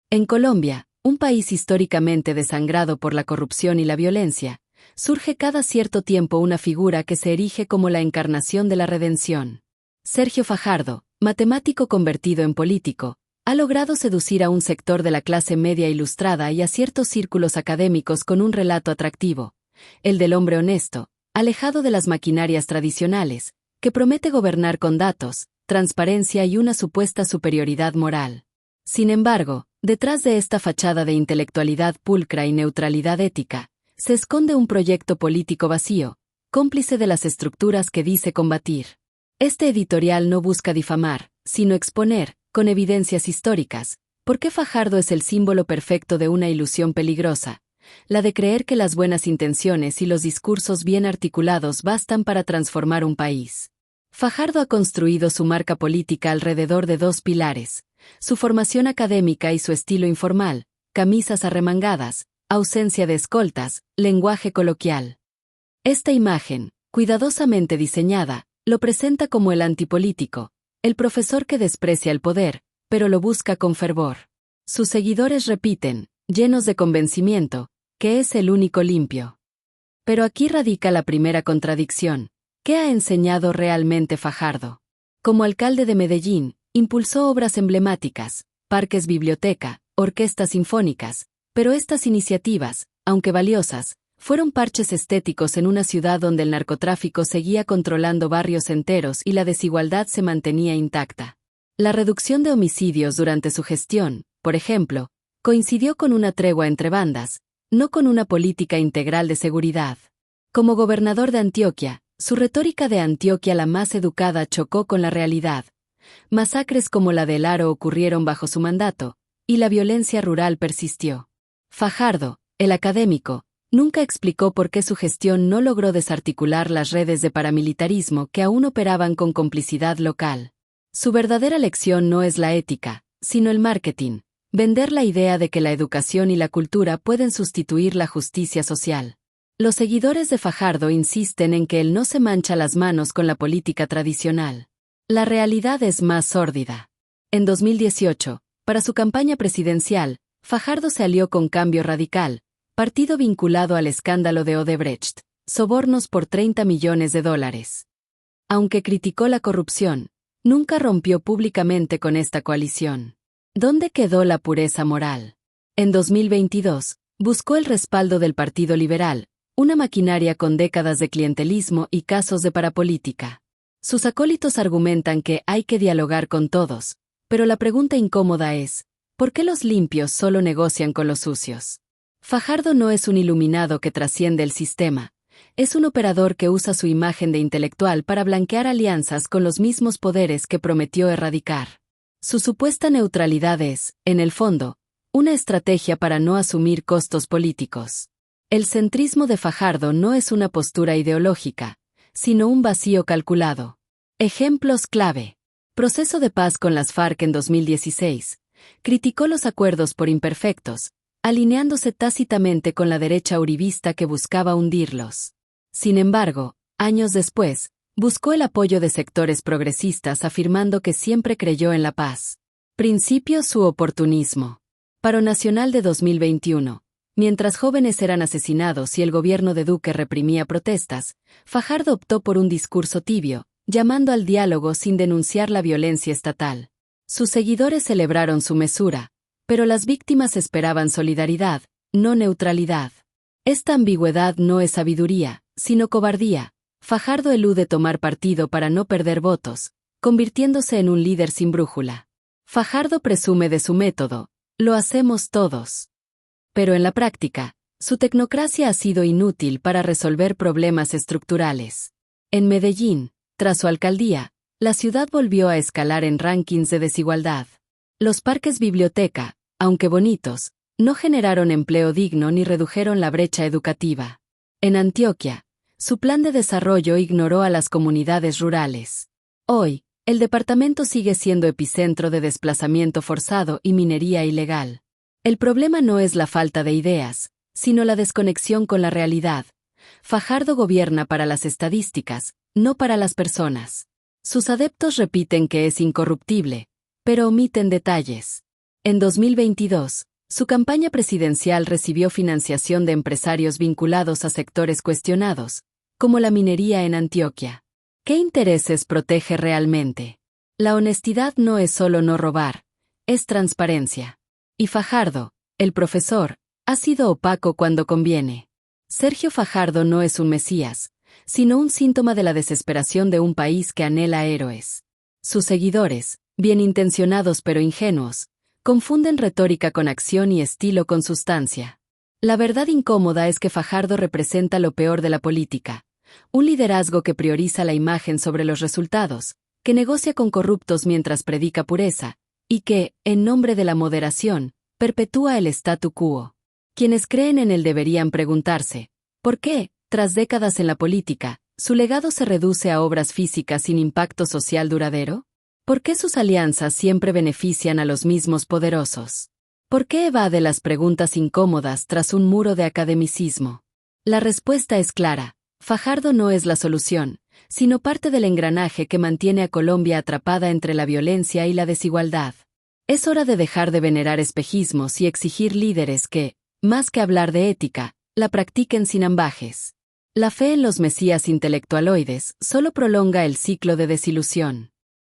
En Colombia, un país históricamente desangrado por la corrupción y la violencia, surge cada cierto tiempo una figura que se erige como la encarnación de la redención. Sergio Fajardo, matemático convertido en político, ha logrado seducir a un sector de la clase media ilustrada y a ciertos círculos académicos con un relato atractivo, el del hombre honesto, alejado de las maquinarias tradicionales, que promete gobernar con datos, transparencia y una supuesta superioridad moral. Sin embargo, detrás de esta fachada de intelectualidad pulcra y neutralidad ética, se esconde un proyecto político vacío, cómplice de las estructuras que dice combatir. Este editorial no busca difamar, sino exponer, con evidencias históricas, por qué Fajardo es el símbolo perfecto de una ilusión peligrosa, la de creer que las buenas intenciones y los discursos bien articulados bastan para transformar un país. Fajardo ha construido su marca política alrededor de dos pilares: su formación académica y su estilo informal, camisas arremangadas, ausencia de escoltas, lenguaje coloquial. Esta imagen, cuidadosamente diseñada, lo presenta como el antipolítico, el profesor que desprecia el poder, pero lo busca con fervor. Sus seguidores repiten, llenos de convencimiento, que es el único limpio. Pero aquí radica la primera contradicción. ¿Qué ha enseñado realmente Fajardo? Como alcalde de Medellín, impulsó obras emblemáticas, parques biblioteca, orquestas sinfónicas, pero estas iniciativas, aunque valiosas, fueron parches estéticos en una ciudad donde el narcotráfico seguía controlando barrios enteros y la desigualdad se mantenía intacta. La reducción de homicidios durante su gestión, por ejemplo, coincidió con una tregua entre bandas, no con una política integral de seguridad. Como gobernador de Antioquia, su retórica de Antioquia la más educada chocó con la realidad. Masacres como la del Aro ocurrieron bajo su mandato, y la violencia rural persistió. Fajardo, el académico, nunca explicó por qué su gestión no logró desarticular las redes de paramilitarismo que aún operaban con complicidad local. Su verdadera lección no es la ética, sino el marketing, vender la idea de que la educación y la cultura pueden sustituir la justicia social. Los seguidores de Fajardo insisten en que él no se mancha las manos con la política tradicional. La realidad es más sórdida. En 2018, para su campaña presidencial, Fajardo se alió con Cambio Radical, partido vinculado al escándalo de Odebrecht, sobornos por $30 millones. Aunque criticó la corrupción, nunca rompió públicamente con esta coalición. ¿Dónde quedó la pureza moral? En 2022, buscó el respaldo del Partido Liberal, una maquinaria con décadas de clientelismo y casos de parapolítica. Sus acólitos argumentan que hay que dialogar con todos, pero la pregunta incómoda es, ¿por qué los limpios solo negocian con los sucios? Fajardo no es un iluminado que trasciende el sistema, es un operador que usa su imagen de intelectual para blanquear alianzas con los mismos poderes que prometió erradicar. Su supuesta neutralidad es, en el fondo, una estrategia para no asumir costos políticos. El centrismo de Fajardo no es una postura ideológica, sino un vacío calculado. Ejemplos clave. Proceso de paz con las FARC en 2016. Criticó los acuerdos por imperfectos, alineándose tácitamente con la derecha uribista que buscaba hundirlos. Sin embargo, años después, buscó el apoyo de sectores progresistas afirmando que siempre creyó en la paz. Principio su oportunismo. Paro Nacional de 2021. Mientras jóvenes eran asesinados y el gobierno de Duque reprimía protestas, Fajardo optó por un discurso tibio, llamando al diálogo sin denunciar la violencia estatal. Sus seguidores celebraron su mesura, pero las víctimas esperaban solidaridad, no neutralidad. Esta ambigüedad no es sabiduría, sino cobardía. Fajardo elude tomar partido para no perder votos, convirtiéndose en un líder sin brújula. Fajardo presume de su método, lo hacemos todos. Pero en la práctica, su tecnocracia ha sido inútil para resolver problemas estructurales. En Medellín, tras su alcaldía, la ciudad volvió a escalar en rankings de desigualdad. Los parques biblioteca, aunque bonitos, no generaron empleo digno ni redujeron la brecha educativa. En Antioquia, su plan de desarrollo ignoró a las comunidades rurales. Hoy, el departamento sigue siendo epicentro de desplazamiento forzado y minería ilegal. El problema no es la falta de ideas, sino la desconexión con la realidad. Fajardo gobierna para las estadísticas, no para las personas. Sus adeptos repiten que es incorruptible, pero omiten detalles. En 2022, su campaña presidencial recibió financiación de empresarios vinculados a sectores cuestionados, como la minería en Antioquia. ¿Qué intereses protege realmente? La honestidad no es solo no robar, es transparencia. Y Fajardo, el profesor, ha sido opaco cuando conviene. Sergio Fajardo no es un mesías, sino un síntoma de la desesperación de un país que anhela héroes. Sus seguidores, bien intencionados pero ingenuos, confunden retórica con acción y estilo con sustancia. La verdad incómoda es que Fajardo representa lo peor de la política, un liderazgo que prioriza la imagen sobre los resultados, que negocia con corruptos mientras predica pureza, y que, en nombre de la moderación, perpetúa el statu quo. Quienes creen en él deberían preguntarse, ¿por qué, tras décadas en la política, su legado se reduce a obras físicas sin impacto social duradero? ¿Por qué sus alianzas siempre benefician a los mismos poderosos? ¿Por qué evade las preguntas incómodas tras un muro de academicismo? La respuesta es clara: Fajardo no es la solución, sino parte del engranaje que mantiene a Colombia atrapada entre la violencia y la desigualdad. Es hora de dejar de venerar espejismos y exigir líderes que, más que hablar de ética, la practiquen sin ambajes. La fe en los mesías intelectualoides solo prolonga el ciclo de desilusión.